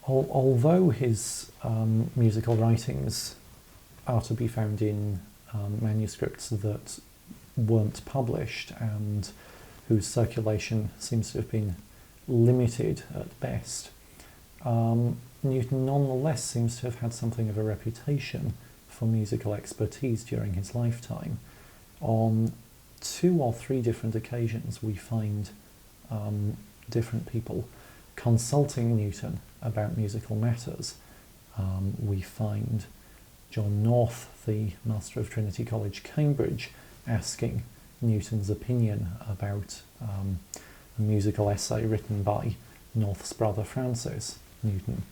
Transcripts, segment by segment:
Although his musical writings are to be found in manuscripts that weren't published and whose circulation seems to have been limited at best, Newton nonetheless seems to have had something of a reputation for musical expertise during his lifetime. On 2 or 3 different occasions we find different people consulting Newton about musical matters. We find John North, the Master of Trinity College, Cambridge, asking Newton's opinion about a musical essay written by North's brother Francis. Newton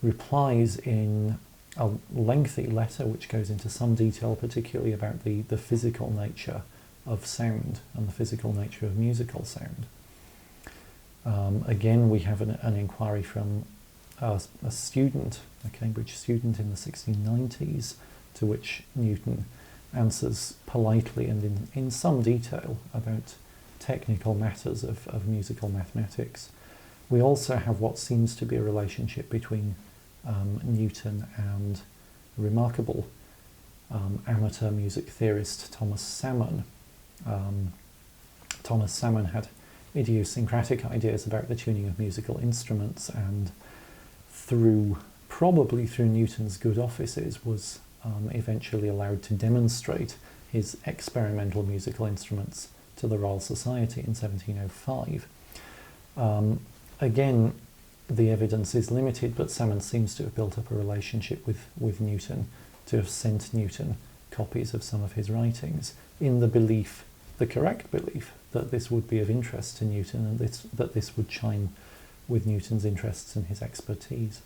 replies in a lengthy letter which goes into some detail, particularly about the physical nature of sound and the physical nature of musical sound. Again, we have an inquiry from a student, a Cambridge student in the 1690s, to which Newton answers politely and in some detail about technical matters of musical mathematics. We also have what seems to be a relationship between Newton and a remarkable amateur music theorist, Thomas Salmon. Thomas Salmon had idiosyncratic ideas about the tuning of musical instruments, and probably through Newton's good offices was eventually allowed to demonstrate his experimental musical instruments to the Royal Society in 1705. Again, the evidence is limited, but Salmon seems to have built up a relationship with Newton, to have sent Newton copies of some of his writings in the belief, the correct belief, that this would be of interest to Newton and that this would chime with Newton's interests and his expertise.